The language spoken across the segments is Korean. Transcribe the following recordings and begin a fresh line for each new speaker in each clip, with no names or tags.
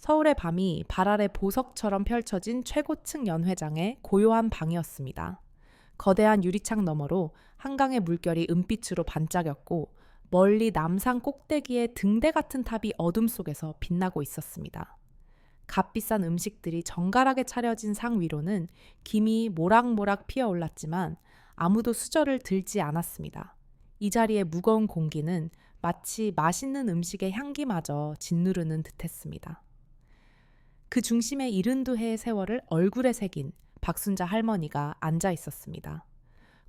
서울의 밤이 발 아래 보석처럼 펼쳐진 최고층 연회장의 고요한 방이었습니다. 거대한 유리창 너머로 한강의 물결이 은빛으로 반짝였고 멀리 남산 꼭대기의 등대 같은 탑이 어둠 속에서 빛나고 있었습니다. 값비싼 음식들이 정갈하게 차려진 상 위로는 김이 모락모락 피어올랐지만 아무도 수저를 들지 않았습니다. 이 자리의 무거운 공기는 마치 맛있는 음식의 향기마저 짓누르는 듯했습니다. 그 중심에 72해의 세월을 얼굴에 새긴 박순자 할머니가 앉아 있었습니다.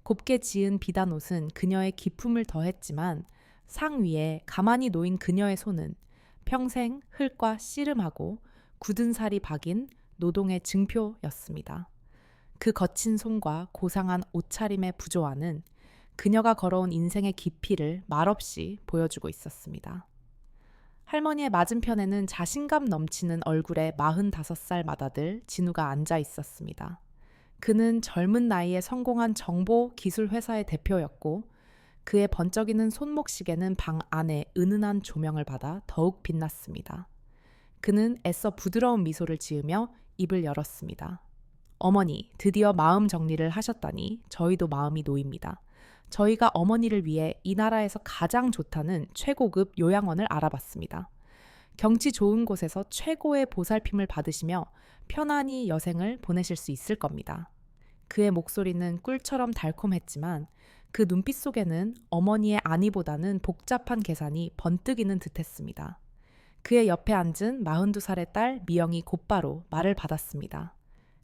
곱게 지은 비단 옷은 그녀의 기품을 더했지만 상 위에 가만히 놓인 그녀의 손은 평생 흙과 씨름하고 굳은 살이 박인 노동의 증표였습니다. 그 거친 손과 고상한 옷차림의 부조화는 그녀가 걸어온 인생의 깊이를 말없이 보여주고 있었습니다. 할머니의 맞은편에는 자신감 넘치는 얼굴의 45살 맏아들 진우가 앉아 있었습니다. 그는 젊은 나이에 성공한 정보 기술 회사의 대표였고 그의 번쩍이는 손목시계는 방 안에 은은한 조명을 받아 더욱 빛났습니다. 그는 애써 부드러운 미소를 지으며 입을 열었습니다. 어머니, 드디어 마음 정리를 하셨다니 저희도 마음이 놓입니다. 저희가 어머니를 위해 이 나라에서 가장 좋다는 최고급 요양원을 알아봤습니다. 경치 좋은 곳에서 최고의 보살핌을 받으시며 편안히 여생을 보내실 수 있을 겁니다. 그의 목소리는 꿀처럼 달콤했지만 그 눈빛 속에는 어머니의 안위보다는 복잡한 계산이 번뜩이는 듯했습니다. 그의 옆에 앉은 42살의 딸 미영이 곧바로 말을 받았습니다.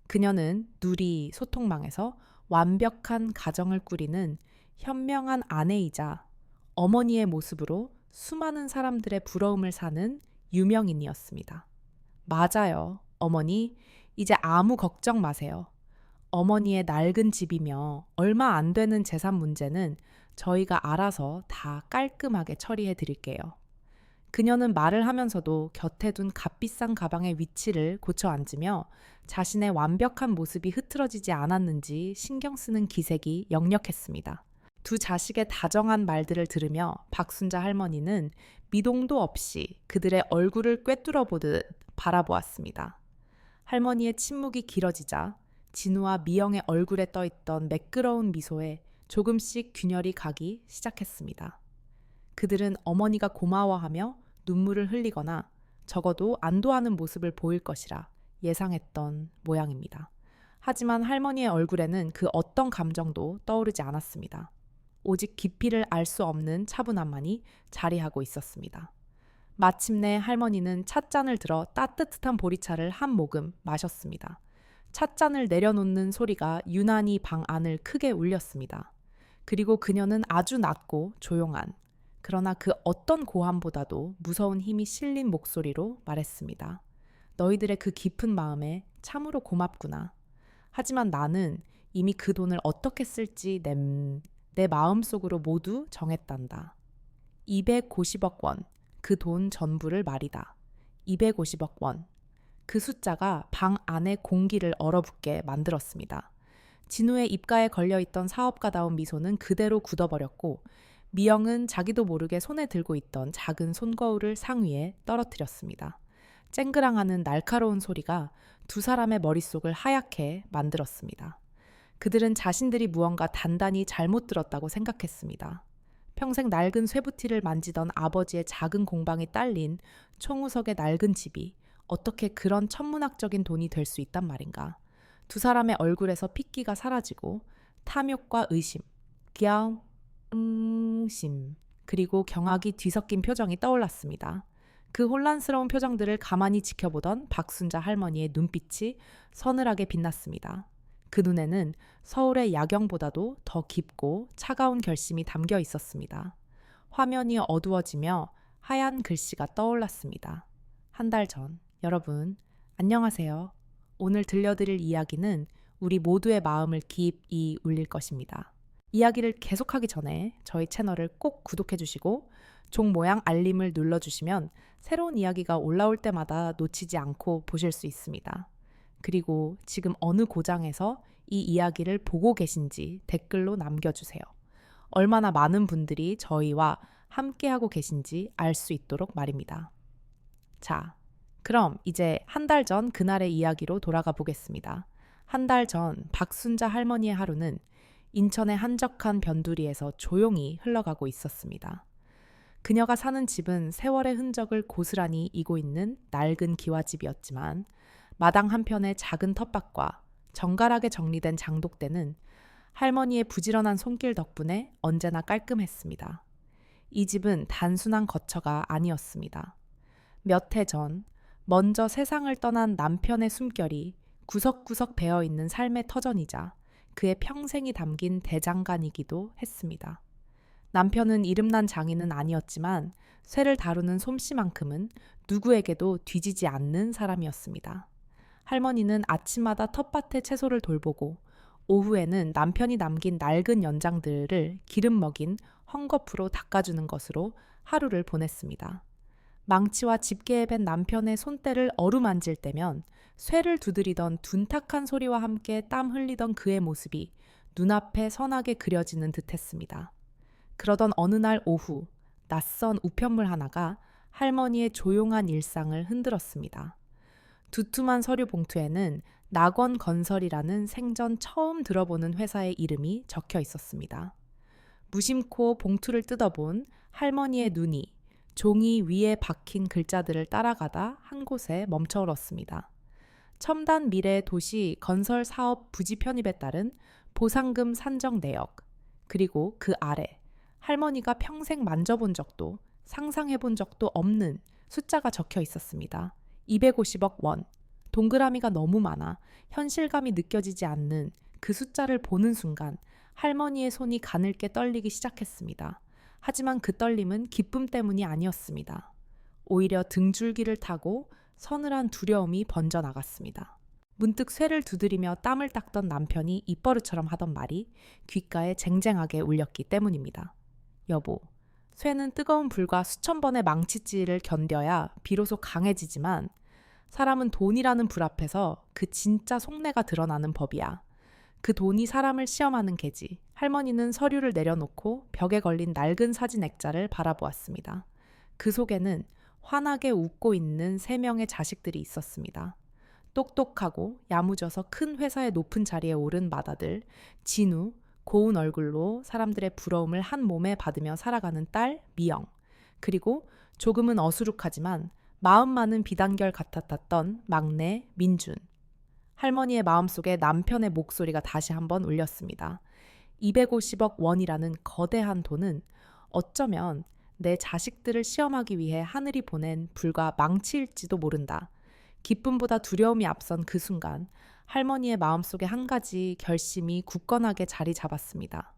그녀는 누리 소통망에서 완벽한 가정을 꾸리는 현명한 아내이자 어머니의 모습으로 수많은 사람들의 부러움을 사는 유명인이었습니다. 맞아요, 어머니. 이제 아무 걱정 마세요. 어머니의 낡은 집이며 얼마 안 되는 재산 문제는 저희가 알아서 다 깔끔하게 처리해 드릴게요. 그녀는 말을 하면서도 곁에 둔 값비싼 가방의 위치를 고쳐 앉으며 자신의 완벽한 모습이 흐트러지지 않았는지 신경 쓰는 기색이 역력했습니다. 두 자식의 다정한 말들을 들으며 박순자 할머니는 미동도 없이 그들의 얼굴을 꿰뚫어 보듯 바라보았습니다. 할머니의 침묵이 길어지자 진우와 미영의 얼굴에 떠있던 매끄러운 미소에 조금씩 균열이 가기 시작했습니다. 그들은 어머니가 고마워하며 눈물을 흘리거나 적어도 안도하는 모습을 보일 것이라 예상했던 모양입니다. 하지만 할머니의 얼굴에는 그 어떤 감정도 떠오르지 않았습니다. 오직 깊이를 알 수 없는 차분함만이 자리하고 있었습니다. 마침내 할머니는 찻잔을 들어 따뜻한 보리차를 한 모금 마셨습니다. 찻잔을 내려놓는 소리가 유난히 방 안을 크게 울렸습니다. 그리고 그녀는 아주 낮고 조용한, 그러나 그 어떤 고함보다도 무서운 힘이 실린 목소리로 말했습니다. 너희들의 그 깊은 마음에 참으로 고맙구나. 하지만 나는 이미 그 돈을 어떻게 쓸지 내 마음속으로 모두 정했단다. 250억 원, 그 돈 전부를 말이다. 250억 원. 그 숫자가 방 안의 공기를 얼어붙게 만들었습니다. 진우의 입가에 걸려있던 사업가다운 미소는 그대로 굳어버렸고 미영은 자기도 모르게 손에 들고 있던 작은 손거울을 상 위에 떨어뜨렸습니다. 쨍그랑하는 날카로운 소리가 두 사람의 머릿속을 하얗게 만들었습니다. 그들은 자신들이 무언가 단단히 잘못 들었다고 생각했습니다. 평생 낡은 쇠붙이를 만지던 아버지의 작은 공방이 딸린 총우석의 낡은 집이 어떻게 그런 천문학적인 돈이 될 수 있단 말인가. 두 사람의 얼굴에서 핏기가 사라지고 탐욕과 의심, 심, 그리고 경악이 뒤섞인 표정이 떠올랐습니다. 그 혼란스러운 표정들을 가만히 지켜보던 박순자 할머니의 눈빛이 서늘하게 빛났습니다. 그 눈에는 서울의 야경보다도 더 깊고 차가운 결심이 담겨 있었습니다. 화면이 어두워지며 하얀 글씨가 떠올랐습니다. 한 달 전, 여러분, 안녕하세요. 오늘 들려드릴 이야기는 우리 모두의 마음을 깊이 울릴 것입니다. 이야기를 계속하기 전에 저희 채널을 꼭 구독해주시고 종 모양 알림을 눌러주시면 새로운 이야기가 올라올 때마다 놓치지 않고 보실 수 있습니다. 그리고 지금 어느 고장에서 이 이야기를 보고 계신지 댓글로 남겨주세요. 얼마나 많은 분들이 저희와 함께하고 계신지 알 수 있도록 말입니다. 자, 그럼 이제 한 달 전 그날의 이야기로 돌아가 보겠습니다. 한 달 전 박순자 할머니의 하루는 인천의 한적한 변두리에서 조용히 흘러가고 있었습니다. 그녀가 사는 집은 세월의 흔적을 고스란히 이고 있는 낡은 기와집이었지만 마당 한편의 작은 텃밭과 정갈하게 정리된 장독대는 할머니의 부지런한 손길 덕분에 언제나 깔끔했습니다. 이 집은 단순한 거처가 아니었습니다. 몇 해 전 먼저 세상을 떠난 남편의 숨결이 구석구석 배어있는 삶의 터전이자 그의 평생이 담긴 대장간이기도 했습니다. 남편은 이름난 장인은 아니었지만 쇠를 다루는 솜씨만큼은 누구에게도 뒤지지 않는 사람이었습니다. 할머니는 아침마다 텃밭에 채소를 돌보고 오후에는 남편이 남긴 낡은 연장들을 기름 먹인 헝겊으로 닦아주는 것으로 하루를 보냈습니다. 망치와 집게에 밴 남편의 손때를 어루만질 때면 쇠를 두드리던 둔탁한 소리와 함께 땀 흘리던 그의 모습이 눈앞에 선하게 그려지는 듯했습니다. 그러던 어느 날 오후, 낯선 우편물 하나가 할머니의 조용한 일상을 흔들었습니다. 두툼한 서류 봉투에는 낙원건설이라는 생전 처음 들어보는 회사의 이름이 적혀 있었습니다. 무심코 봉투를 뜯어본 할머니의 눈이 종이 위에 박힌 글자들을 따라가다 한 곳에 멈춰얼었습니다. 첨단 미래 도시 건설 사업 부지 편입에 따른 보상금 산정 내역, 그리고 그 아래 할머니가 평생 만져본 적도 상상해본 적도 없는 숫자가 적혀 있었습니다. 250억 원. 동그라미가 너무 많아 현실감이 느껴지지 않는 그 숫자를 보는 순간 할머니의 손이 가늘게 떨리기 시작했습니다. 하지만 그 떨림은 기쁨 때문이 아니었습니다. 오히려 등줄기를 타고 서늘한 두려움이 번져나갔습니다. 문득 쇠를 두드리며 땀을 닦던 남편이 입버릇처럼 하던 말이 귓가에 쟁쟁하게 울렸기 때문입니다. 여보, 쇠는 뜨거운 불과 수천 번의 망치질을 견뎌야 비로소 강해지지만 사람은 돈이라는 불 앞에서 그 진짜 속내가 드러나는 법이야. 그 돈이 사람을 시험하는 게지. 할머니는 서류를 내려놓고 벽에 걸린 낡은 사진 액자를 바라보았습니다. 그 속에는 환하게 웃고 있는 3명의 자식들이 있었습니다. 똑똑하고 야무져서 큰 회사의 높은 자리에 오른 맏아들 진우, 고운 얼굴로 사람들의 부러움을 한 몸에 받으며 살아가는 딸 미영, 그리고 조금은 어수룩하지만 마음 많은 비단결 같았던 막내 민준. 할머니의 마음속에 남편의 목소리가 다시 한번 울렸습니다. 250억 원이라는 거대한 돈은 어쩌면 내 자식들을 시험하기 위해 하늘이 보낸 불과 망치일지도 모른다. 기쁨보다 두려움이 앞선 그 순간 할머니의 마음속에 한 가지 결심이 굳건하게 자리 잡았습니다.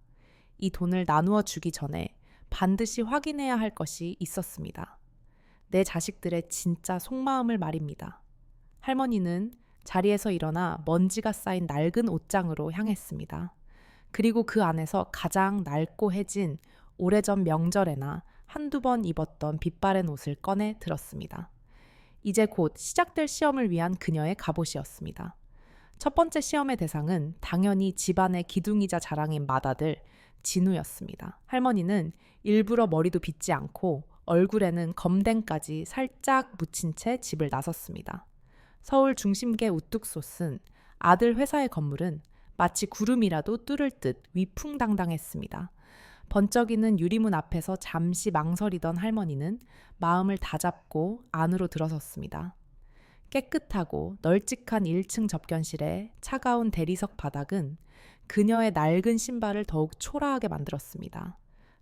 이 돈을 나누어 주기 전에 반드시 확인해야 할 것이 있었습니다. 내 자식들의 진짜 속마음을 말입니다. 할머니는 자리에서 일어나 먼지가 쌓인 낡은 옷장으로 향했습니다. 그리고 그 안에서 가장 낡고해진 오래전 명절에나 한두 번 입었던 빛바랜 옷을 꺼내 들었습니다. 이제 곧 시작될 시험을 위한 그녀의 갑옷이었습니다. 첫 번째 시험의 대상은 당연히 집안의 기둥이자 자랑인 맏아들 진우였습니다. 할머니는 일부러 머리도 빗지 않고 얼굴에는 검댕까지 살짝 묻힌 채 집을 나섰습니다. 서울 중심계 우뚝 솟은 아들 회사의 건물은 마치 구름이라도 뚫을 듯 위풍당당했습니다. 번쩍이는 유리문 앞에서 잠시 망설이던 할머니는 마음을 다잡고 안으로 들어섰습니다. 깨끗하고 널찍한 1층 접견실의 차가운 대리석 바닥은 그녀의 낡은 신발을 더욱 초라하게 만들었습니다.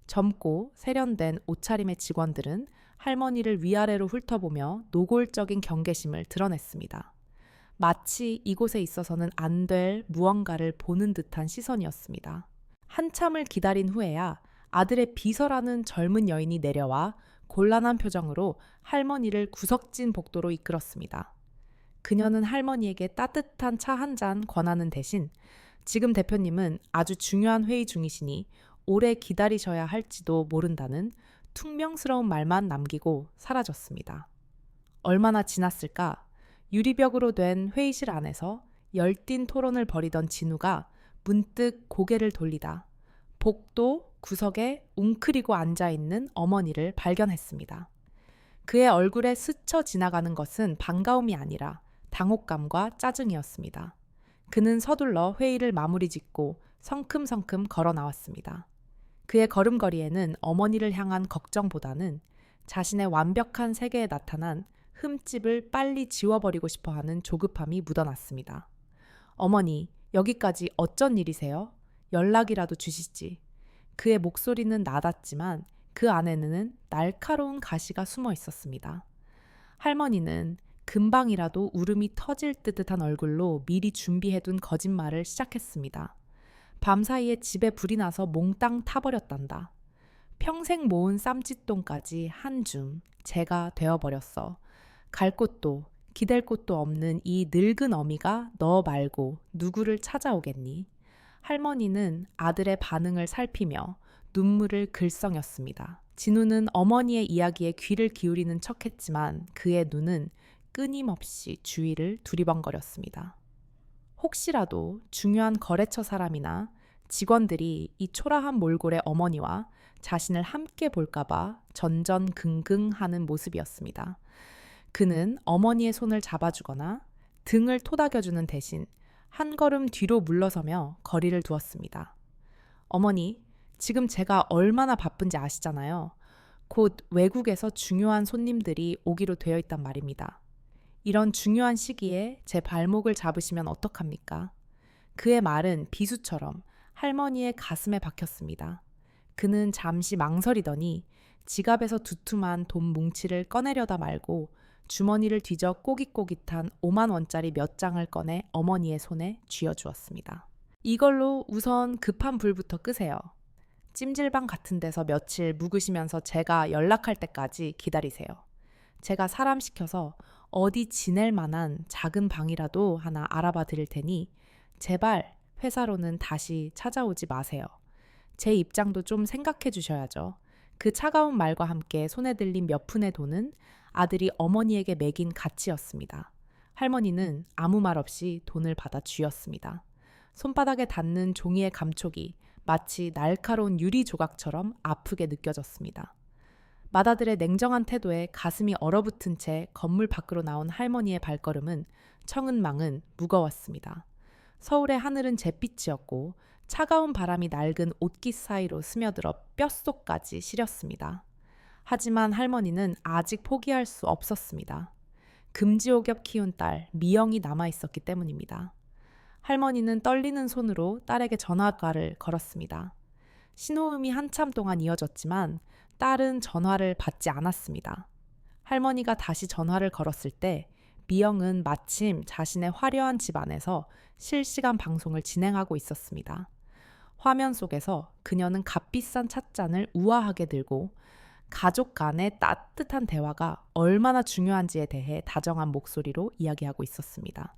젊고 세련된 옷차림의 직원들은 할머니를 위아래로 훑어보며 노골적인 경계심을 드러냈습니다. 마치 이곳에 있어서는 안 될 무언가를 보는 듯한 시선이었습니다. 한참을 기다린 후에야 아들의 비서라는 젊은 여인이 내려와 곤란한 표정으로 할머니를 구석진 복도로 이끌었습니다. 그녀는 할머니에게 따뜻한 차 한 잔 권하는 대신 지금 대표님은 아주 중요한 회의 중이시니 오래 기다리셔야 할지도 모른다는 퉁명스러운 말만 남기고 사라졌습니다. 얼마나 지났을까? 유리벽으로 된 회의실 안에서 열띤 토론을 벌이던 진우가 문득 고개를 돌리다 복도 구석에 웅크리고 앉아있는 어머니를 발견했습니다. 그의 얼굴에 스쳐 지나가는 것은 반가움이 아니라 당혹감과 짜증이었습니다. 그는 서둘러 회의를 마무리 짓고 성큼성큼 걸어 나왔습니다. 그의 걸음걸이에는 어머니를 향한 걱정보다는 자신의 완벽한 세계에 나타난 흠집을 빨리 지워버리고 싶어 하는 조급함이 묻어났습니다. 어머니, 여기까지 어쩐 일이세요? 연락이라도 주시지. 그의 목소리는 낮았지만 그 안에는 날카로운 가시가 숨어 있었습니다. 할머니는 금방이라도 울음이 터질 듯한 얼굴로 미리 준비해둔 거짓말을 시작했습니다. 밤사이에 집에 불이 나서 몽땅 타버렸단다. 평생 모은 쌈짓돈까지 한 줌 제가 되어버렸어. 갈 곳도 기댈 곳도 없는 이 늙은 어미가 너 말고 누구를 찾아오겠니? 할머니는 아들의 반응을 살피며 눈물을 글썽였습니다. 진우는 어머니의 이야기에 귀를 기울이는 척했지만 그의 눈은 끊임없이 주위를 두리번거렸습니다. 혹시라도 중요한 거래처 사람이나 직원들이 이 초라한 몰골의 어머니와 자신을 함께 볼까봐 전전긍긍하는 모습이었습니다. 그는 어머니의 손을 잡아주거나 등을 토닥여주는 대신 한 걸음 뒤로 물러서며 거리를 두었습니다. 어머니, 지금 제가 얼마나 바쁜지 아시잖아요. 곧 외국에서 중요한 손님들이 오기로 되어 있단 말입니다. 이런 중요한 시기에 제 발목을 잡으시면 어떡합니까? 그의 말은 비수처럼 할머니의 가슴에 박혔습니다. 그는 잠시 망설이더니 지갑에서 두툼한 돈 뭉치를 꺼내려다 말고 주머니를 뒤져 꼬깃꼬깃한 5만 원짜리 몇 장을 꺼내 어머니의 손에 쥐어주었습니다. 이걸로 우선 급한 불부터 끄세요. 찜질방 같은 데서 며칠 묵으시면서 제가 연락할 때까지 기다리세요. 제가 사람 시켜서 어디 지낼 만한 작은 방이라도 하나 알아봐 드릴 테니 제발 회사로는 다시 찾아오지 마세요. 제 입장도 좀 생각해 주셔야죠. 그 차가운 말과 함께 손에 들린 몇 푼의 돈은 아들이 어머니에게 매긴 가치였습니다. 할머니는 아무 말 없이 돈을 받아 쥐었습니다. 손바닥에 닿는 종이의 감촉이 마치 날카로운 유리 조각처럼 아프게 느껴졌습니다. 맏아들의 냉정한 태도에 가슴이 얼어붙은 채 건물 밖으로 나온 할머니의 발걸음은 청은망은 무거웠습니다. 서울의 하늘은 잿빛이었고 차가운 바람이 낡은 옷깃 사이로 스며들어 뼛속까지 시렸습니다. 하지만 할머니는 아직 포기할 수 없었습니다. 금지옥엽 키운 딸 미영이 남아있었기 때문입니다. 할머니는 떨리는 손으로 딸에게 전화를 걸었습니다. 신호음이 한참 동안 이어졌지만 딸은 전화를 받지 않았습니다. 할머니가 다시 전화를 걸었을 때 미영은 마침 자신의 화려한 집 안에서 실시간 방송을 진행하고 있었습니다. 화면 속에서 그녀는 값비싼 찻잔을 우아하게 들고 가족 간의 따뜻한 대화가 얼마나 중요한지에 대해 다정한 목소리로 이야기하고 있었습니다.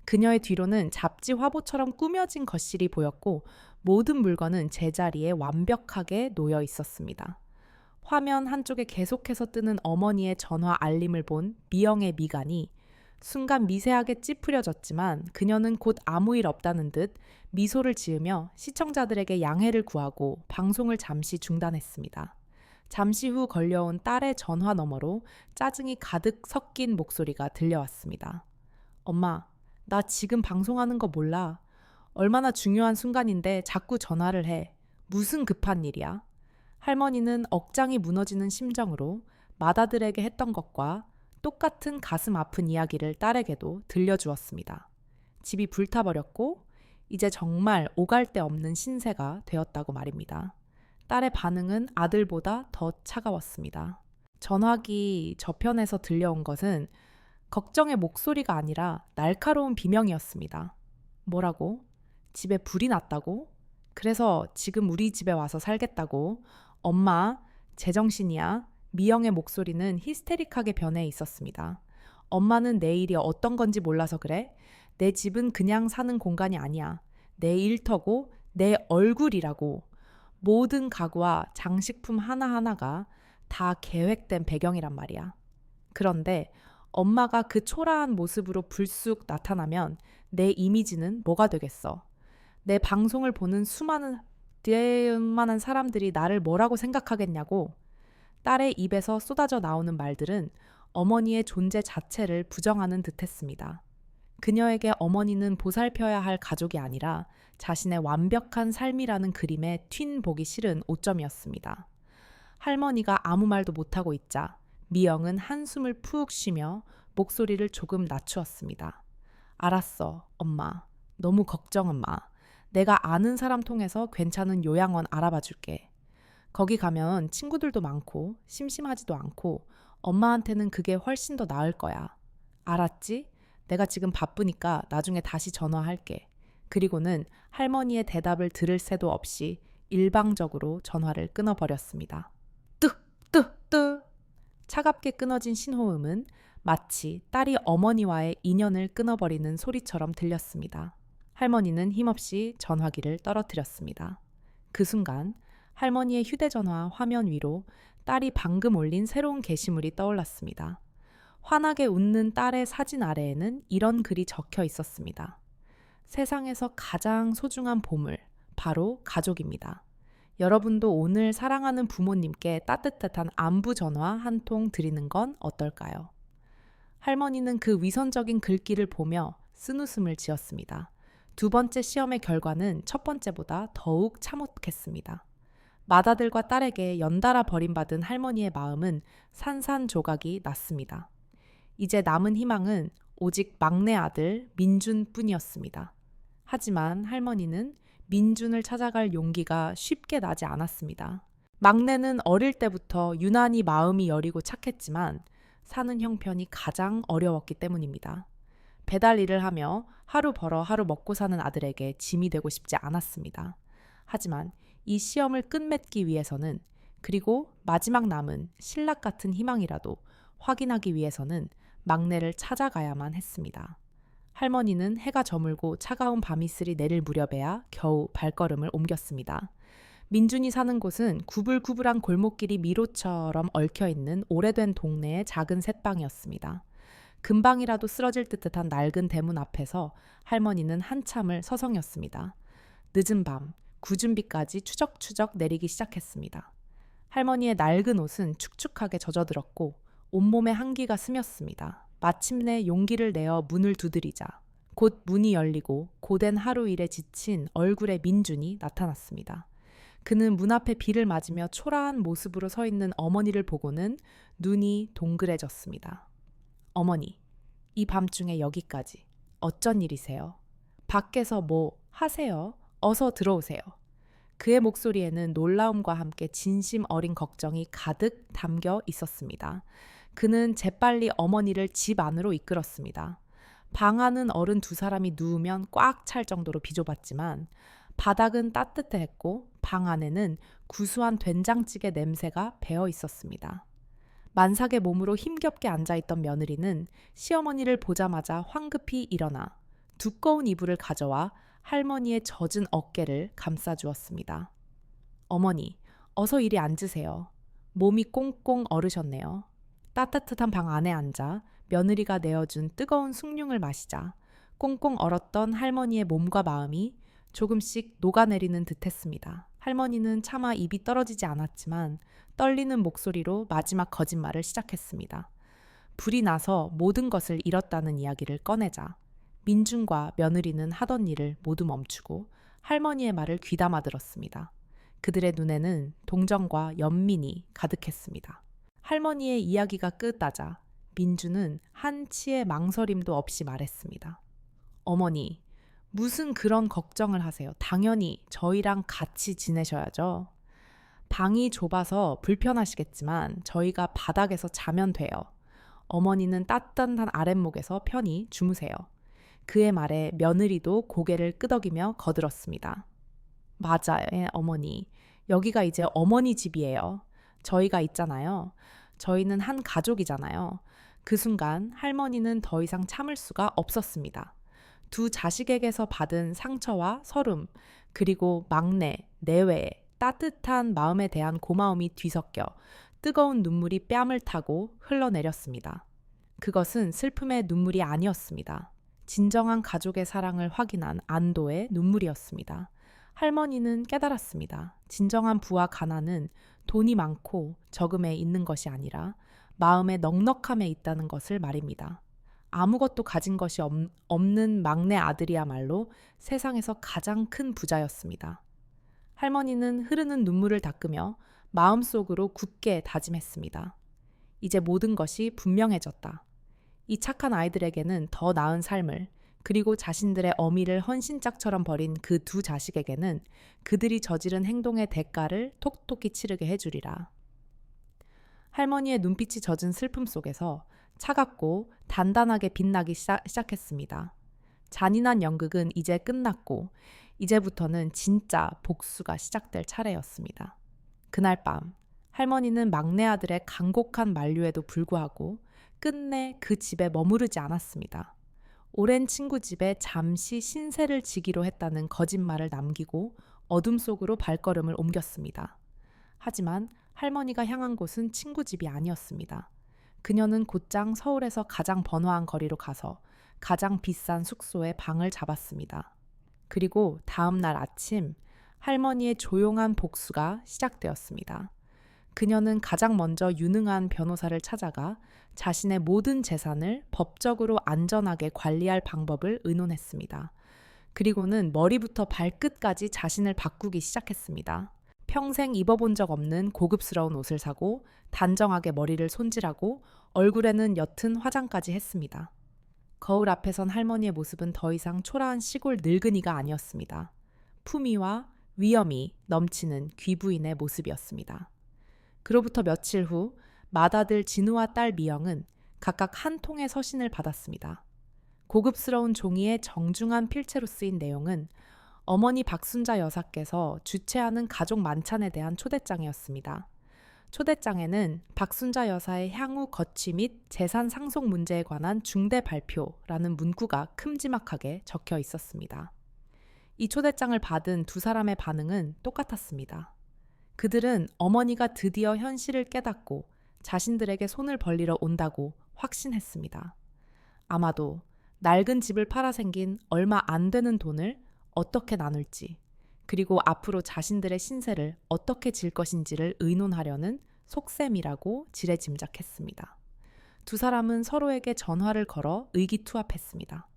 그녀의 뒤로는 잡지 화보처럼 꾸며진 거실이 보였고 모든 물건은 제자리에 완벽하게 놓여 있었습니다. 화면 한쪽에 계속해서 뜨는 어머니의 전화 알림을 본 미영의 미간이 순간 미세하게 찌푸려졌지만 그녀는 곧 아무 일 없다는 듯 미소를 지으며 시청자들에게 양해를 구하고 방송을 잠시 중단했습니다. 잠시 후 걸려온 딸의 전화 너머로 짜증이 가득 섞인 목소리가 들려왔습니다. 엄마, 나 지금 방송하는 거 몰라. 얼마나 중요한 순간인데 자꾸 전화를 해. 무슨 급한 일이야? 할머니는 억장이 무너지는 심정으로 맏아들에게 했던 것과 똑같은 가슴 아픈 이야기를 딸에게도 들려주었습니다. 집이 불타버렸고 이제 정말 오갈 데 없는 신세가 되었다고 말입니다. 딸의 반응은 아들보다 더 차가웠습니다. 전화기 저편에서 들려온 것은 걱정의 목소리가 아니라 날카로운 비명이었습니다. 뭐라고? 집에 불이 났다고? 그래서 지금 우리 집에 와서 살겠다고? 엄마, 제정신이야? 미영의 목소리는 히스테릭하게 변해 있었습니다. 엄마는 내 일이 어떤 건지 몰라서 그래? 내 집은 그냥 사는 공간이 아니야. 내 일터고 내 얼굴이라고. 모든 가구와 장식품 하나하나가 다 계획된 배경이란 말이야. 그런데 엄마가 그 초라한 모습으로 불쑥 나타나면 내 이미지는 뭐가 되겠어? 내 방송을 보는 수많은 사람들이 나를 뭐라고 생각하겠냐고. 딸의 입에서 쏟아져 나오는 말들은 어머니의 존재 자체를 부정하는 듯했습니다. 그녀에게 어머니는 보살펴야 할 가족이 아니라 자신의 완벽한 삶이라는 그림에 튄 보기 싫은 오점이었습니다. 할머니가 아무 말도 못하고 있자 미영은 한숨을 푹 쉬며 목소리를 조금 낮추었습니다. 알았어, 엄마. 너무 걱정은 마. 내가 아는 사람 통해서 괜찮은 요양원 알아봐 줄게. 거기 가면 친구들도 많고 심심하지도 않고 엄마한테는 그게 훨씬 더 나을 거야. 알았지? 내가 지금 바쁘니까 나중에 다시 전화할게. 그리고는 할머니의 대답을 들을 새도 없이 일방적으로 전화를 끊어버렸습니다. 뜨. 차갑게 끊어진 신호음은 마치 딸이 어머니와의 인연을 끊어버리는 소리처럼 들렸습니다. 할머니는 힘없이 전화기를 떨어뜨렸습니다. 그 순간 할머니의 휴대전화 화면 위로 딸이 방금 올린 새로운 게시물이 떠올랐습니다. 환하게 웃는 딸의 사진 아래에는 이런 글이 적혀 있었습니다. 세상에서 가장 소중한 보물, 바로 가족입니다. 여러분도 오늘 사랑하는 부모님께 따뜻한 안부 전화 한 통 드리는 건 어떨까요? 할머니는 그 위선적인 글귀를 보며 쓴웃음을 지었습니다. 두 번째 시험의 결과는 첫 번째보다 더욱 참혹했습니다. 맏아들과 딸에게 연달아 버림받은 할머니의 마음은 산산조각이 났습니다. 이제 남은 희망은 오직 막내 아들 민준뿐이었습니다. 하지만 할머니는 민준을 찾아갈 용기가 쉽게 나지 않았습니다. 막내는 어릴 때부터 유난히 마음이 여리고 착했지만 사는 형편이 가장 어려웠기 때문입니다. 배달 일을 하며 하루 벌어 하루 먹고 사는 아들에게 짐이 되고 싶지 않았습니다. 하지만 이 시험을 끝맺기 위해서는, 그리고 마지막 남은 신락 같은 희망이라도 확인하기 위해서는 막내를 찾아가야만 했습니다. 할머니는 해가 저물고 차가운 밤이슬이 내릴 무렵에야 겨우 발걸음을 옮겼습니다. 민준이 사는 곳은 구불구불한 골목길이 미로처럼 얽혀있는 오래된 동네의 작은 셋방이었습니다. 금방이라도 쓰러질 듯한 낡은 대문 앞에서 할머니는 한참을 서성였습니다. 늦은 밤, 구준비까지 추적추적 내리기 시작했습니다. 할머니의 낡은 옷은 축축하게 젖어들었고 온몸에 한기가 스몄습니다. 마침내 용기를 내어 문을 두드리자 곧 문이 열리고 고된 하루 일에 지친 얼굴의 민준이 나타났습니다. 그는 문 앞에 비를 맞으며 초라한 모습으로 서 있는 어머니를 보고는 눈이 동그래졌습니다. 어머니, 이 밤중에 여기까지 어쩐 일이세요? 밖에서 뭐 하세요? 어서 들어오세요. 그의 목소리에는 놀라움과 함께 진심 어린 걱정이 가득 담겨 있었습니다. 그는 재빨리 어머니를 집 안으로 이끌었습니다. 방 안은 어른 두 사람이 누우면 꽉 찰 정도로 비좁았지만 바닥은 따뜻했고 방 안에는 구수한 된장찌개 냄새가 배어 있었습니다. 만삭의 몸으로 힘겹게 앉아있던 며느리는 시어머니를 보자마자 황급히 일어나 두꺼운 이불을 가져와 할머니의 젖은 어깨를 감싸주었습니다. 어머니, 어서 이리 앉으세요. 몸이 꽁꽁 얼으셨네요. 따뜻한 방 안에 앉아 며느리가 내어준 뜨거운 숭늉을 마시자 꽁꽁 얼었던 할머니의 몸과 마음이 조금씩 녹아내리는 듯했습니다. 할머니는 차마 입이 떨어지지 않았지만 떨리는 목소리로 마지막 거짓말을 시작했습니다. 불이 나서 모든 것을 잃었다는 이야기를 꺼내자 민준과 며느리는 하던 일을 모두 멈추고 할머니의 말을 귀담아 들었습니다. 그들의 눈에는 동정과 연민이 가득했습니다. 할머니의 이야기가 끝나자 민준은 한치의 망설임도 없이 말했습니다. 어머니, 무슨 그런 걱정을 하세요? 당연히 저희랑 같이 지내셔야죠. 방이 좁아서 불편하시겠지만 저희가 바닥에서 자면 돼요. 어머니는 따뜻한 아랫목에서 편히 주무세요. 그의 말에 며느리도 고개를 끄덕이며 거들었습니다. 맞아요, 어머니. 여기가 이제 어머니 집이에요. 저희가 있잖아요. 저희는 한 가족이잖아요. 그 순간 할머니는 더 이상 참을 수가 없었습니다. 두 자식에게서 받은 상처와 서름, 그리고 막내, 내외의 따뜻한 마음에 대한 고마움이 뒤섞여 뜨거운 눈물이 뺨을 타고 흘러내렸습니다. 그것은 슬픔의 눈물이 아니었습니다. 진정한 가족의 사랑을 확인한 안도의 눈물이었습니다. 할머니는 깨달았습니다. 진정한 부와 가난은 돈이 많고 적음에 있는 것이 아니라 마음의 넉넉함에 있다는 것을 말입니다. 아무것도 가진 것이 없는 막내 아들이야말로 세상에서 가장 큰 부자였습니다. 할머니는 흐르는 눈물을 닦으며 마음속으로 굳게 다짐했습니다. 이제 모든 것이 분명해졌다. 이 착한 아이들에게는 더 나은 삶을, 그리고 자신들의 어미를 헌신짝처럼 버린 그 두 자식에게는 그들이 저지른 행동의 대가를 톡톡히 치르게 해주리라. 할머니의 눈빛이 젖은 슬픔 속에서 차갑고 단단하게 빛나기 시작했습니다. 잔인한 연극은 이제 끝났고 이제부터는 진짜 복수가 시작될 차례였습니다. 그날 밤 할머니는 막내 아들의 간곡한 만류에도 불구하고 끝내 그 집에 머무르지 않았습니다. 오랜 친구 집에 잠시 신세를 지기로 했다는 거짓말을 남기고 어둠 속으로 발걸음을 옮겼습니다. 하지만 할머니가 향한 곳은 친구 집이 아니었습니다. 그녀는 곧장 서울에서 가장 번화한 거리로 가서 가장 비싼 숙소에 방을 잡았습니다. 그리고 다음 날 아침 할머니의 조용한 복수가 시작되었습니다. 그녀는 가장 먼저 유능한 변호사를 찾아가 자신의 모든 재산을 법적으로 안전하게 관리할 방법을 의논했습니다. 그리고는 머리부터 발끝까지 자신을 바꾸기 시작했습니다. 평생 입어본 적 없는 고급스러운 옷을 사고 단정하게 머리를 손질하고 얼굴에는 옅은 화장까지 했습니다. 거울 앞에 선 할머니의 모습은 더 이상 초라한 시골 늙은이가 아니었습니다. 품위와 위엄이 넘치는 귀부인의 모습이었습니다. 그로부터 며칠 후 맏아들 진우와 딸 미영은 각각 한 통의 서신을 받았습니다. 고급스러운 종이에 정중한 필체로 쓰인 내용은 어머니 박순자 여사께서 주최하는 가족 만찬에 대한 초대장이었습니다. 초대장에는 박순자 여사의 향후 거취 및 재산 상속 문제에 관한 중대 발표라는 문구가 큼지막하게 적혀 있었습니다. 이 초대장을 받은 두 사람의 반응은 똑같았습니다. 그들은 어머니가 드디어 현실을 깨닫고 자신들에게 손을 벌리러 온다고 확신했습니다. 아마도 낡은 집을 팔아 생긴 얼마 안 되는 돈을 어떻게 나눌지, 그리고 앞으로 자신들의 신세를 어떻게 질 것인지를 의논하려는 속셈이라고 지레짐작했습니다. 두 사람은 서로에게 전화를 걸어 의기투합했습니다.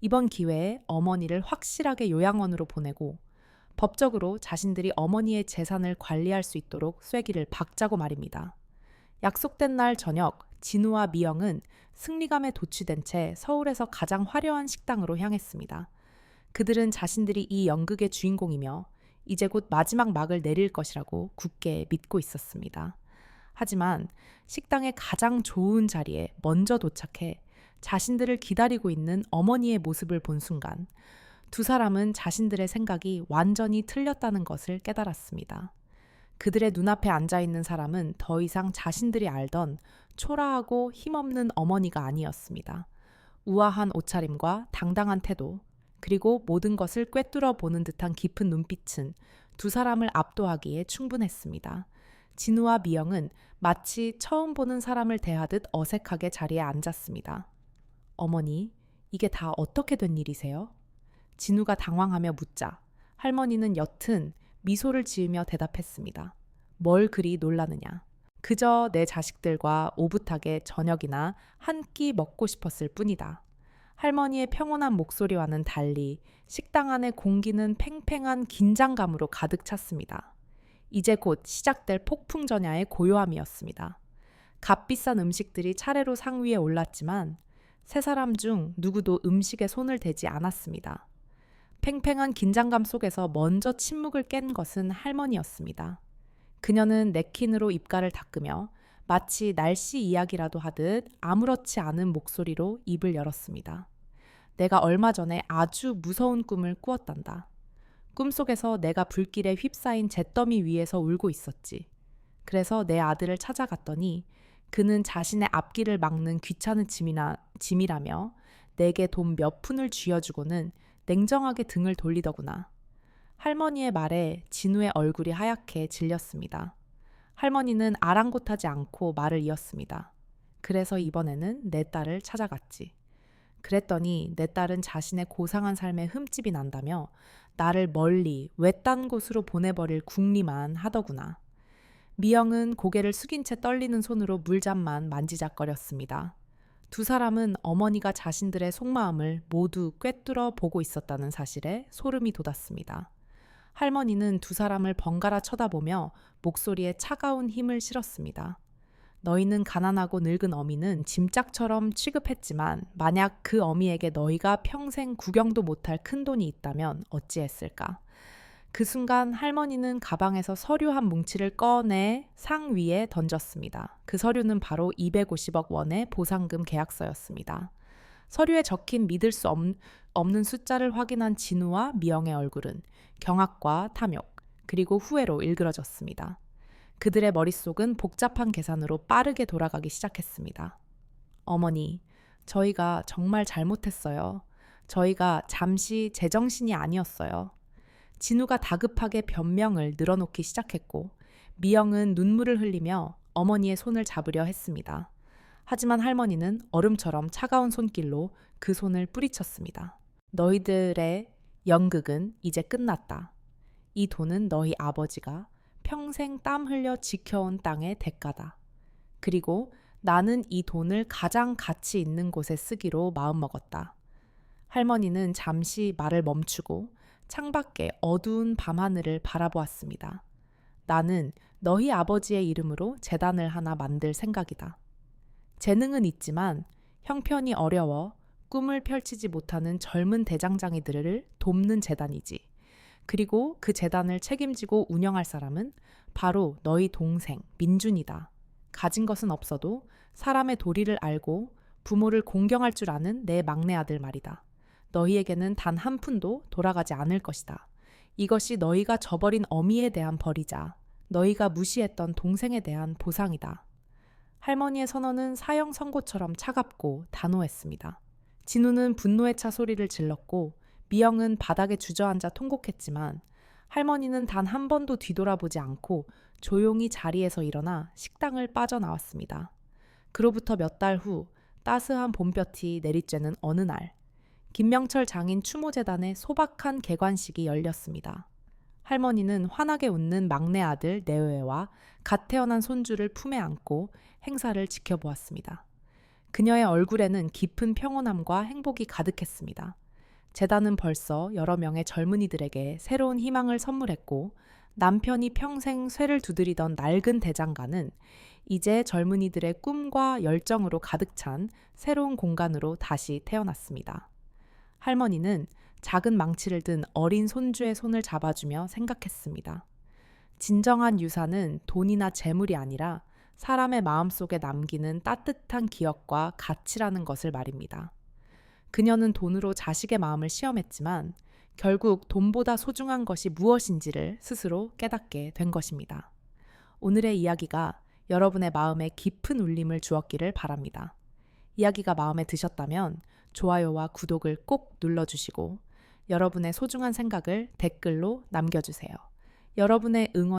이번 기회에 어머니를 확실하게 요양원으로 보내고 법적으로 자신들이 어머니의 재산을 관리할 수 있도록 쐐기를 박자고 말입니다. 약속된 날 저녁, 진우와 미영은 승리감에 도취된 채 서울에서 가장 화려한 식당으로 향했습니다. 그들은 자신들이 이 연극의 주인공이며 이제 곧 마지막 막을 내릴 것이라고 굳게 믿고 있었습니다. 하지만 식당의 가장 좋은 자리에 먼저 도착해 자신들을 기다리고 있는 어머니의 모습을 본 순간 두 사람은 자신들의 생각이 완전히 틀렸다는 것을 깨달았습니다. 그들의 눈앞에 앉아있는 사람은 더 이상 자신들이 알던 초라하고 힘없는 어머니가 아니었습니다. 우아한 옷차림과 당당한 태도, 그리고 모든 것을 꿰뚫어 보는 듯한 깊은 눈빛은 두 사람을 압도하기에 충분했습니다. 진우와 미영은 마치 처음 보는 사람을 대하듯 어색하게 자리에 앉았습니다. 어머니, 이게 다 어떻게 된 일이세요? 진우가 당황하며 묻자 할머니는 옅은 미소를 지으며 대답했습니다. 뭘 그리 놀라느냐. 그저 내 자식들과 오붓하게 저녁이나 한 끼 먹고 싶었을 뿐이다. 할머니의 평온한 목소리와는 달리 식당 안의 공기는 팽팽한 긴장감으로 가득 찼습니다. 이제 곧 시작될 폭풍전야의 고요함이었습니다. 값비싼 음식들이 차례로 상 위에 올랐지만 세 사람 중 누구도 음식에 손을 대지 않았습니다. 팽팽한 긴장감 속에서 먼저 침묵을 깬 것은 할머니였습니다. 그녀는 냅킨으로 입가를 닦으며 마치 날씨 이야기라도 하듯 아무렇지 않은 목소리로 입을 열었습니다. 내가 얼마 전에 아주 무서운 꿈을 꾸었단다. 꿈속에서 내가 불길에 휩싸인 잿더미 위에서 울고 있었지. 그래서 내 아들을 찾아갔더니 그는 자신의 앞길을 막는 귀찮은 짐이라며 내게 돈 몇 푼을 쥐어주고는 냉정하게 등을 돌리더구나. 할머니의 말에 진우의 얼굴이 하얗게 질렸습니다. 할머니는 아랑곳하지 않고 말을 이었습니다. 그래서 이번에는 내 딸을 찾아갔지. 그랬더니 내 딸은 자신의 고상한 삶에 흠집이 난다며 나를 멀리 외딴 곳으로 보내버릴 궁리만 하더구나. 미영은 고개를 숙인 채 떨리는 손으로 물잔만 만지작거렸습니다. 두 사람은 어머니가 자신들의 속마음을 모두 꿰뚫어 보고 있었다는 사실에 소름이 돋았습니다. 할머니는 두 사람을 번갈아 쳐다보며 목소리에 차가운 힘을 실었습니다. 너희는 가난하고 늙은 어미는 짐짝처럼 취급했지만 만약 그 어미에게 너희가 평생 구경도 못할 큰 돈이 있다면 어찌했을까? 그 순간 할머니는 가방에서 서류 한 뭉치를 꺼내 상 위에 던졌습니다. 그 서류는 바로 250억 원의 보상금 계약서였습니다. 서류에 적힌 믿을 수 없는 숫자를 확인한 진우와 미영의 얼굴은 경악과 탐욕, 그리고 후회로 일그러졌습니다. 그들의 머릿속은 복잡한 계산으로 빠르게 돌아가기 시작했습니다. 어머니, 저희가 정말 잘못했어요. 저희가 잠시 제정신이 아니었어요. 진우가 다급하게 변명을 늘어놓기 시작했고 미영은 눈물을 흘리며 어머니의 손을 잡으려 했습니다. 하지만 할머니는 얼음처럼 차가운 손길로 그 손을 뿌리쳤습니다. 너희들의 연극은 이제 끝났다. 이 돈은 너희 아버지가 평생 땀 흘려 지켜온 땅의 대가다. 그리고 나는 이 돈을 가장 가치 있는 곳에 쓰기로 마음먹었다. 할머니는 잠시 말을 멈추고 창밖의 어두운 밤하늘을 바라보았습니다. 나는 너희 아버지의 이름으로 재단을 하나 만들 생각이다. 재능은 있지만 형편이 어려워 꿈을 펼치지 못하는 젊은 대장장이들을 돕는 재단이지. 그리고 그 재단을 책임지고 운영할 사람은 바로 너희 동생 민준이다. 가진 것은 없어도 사람의 도리를 알고 부모를 공경할 줄 아는 내 막내 아들 말이다. 너희에게는 단 한 푼도 돌아가지 않을 것이다. 이것이 너희가 저버린 어미에 대한 벌이자 너희가 무시했던 동생에 대한 보상이다. 할머니의 선언은 사형 선고처럼 차갑고 단호했습니다. 진우는 분노에 차 소리를 질렀고 미영은 바닥에 주저앉아 통곡했지만 할머니는 단 한 번도 뒤돌아보지 않고 조용히 자리에서 일어나 식당을 빠져나왔습니다. 그로부터 몇 달 후 따스한 봄볕이 내리쬐는 어느 날 김명철 장인 추모재단의 소박한 개관식이 열렸습니다. 할머니는 환하게 웃는 막내 아들 내외와 갓 태어난 손주를 품에 안고 행사를 지켜보았습니다. 그녀의 얼굴에는 깊은 평온함과 행복이 가득했습니다. 재단은 벌써 여러 명의 젊은이들에게 새로운 희망을 선물했고 남편이 평생 쇠를 두드리던 낡은 대장간은 이제 젊은이들의 꿈과 열정으로 가득 찬 새로운 공간으로 다시 태어났습니다. 할머니는 작은 망치를 든 어린 손주의 손을 잡아주며 생각했습니다. 진정한 유산은 돈이나 재물이 아니라 사람의 마음속에 남기는 따뜻한 기억과 가치라는 것을 말입니다. 그녀는 돈으로 자식의 마음을 시험했지만 결국 돈보다 소중한 것이 무엇인지를 스스로 깨닫게 된 것입니다. 오늘의 이야기가 여러분의 마음에 깊은 울림을 주었기를 바랍니다. 이야기가 마음에 드셨다면 좋아요와 구독을 꼭 눌러주시고 여러분의 소중한 생각을 댓글로 남겨주세요. 여러분의 응원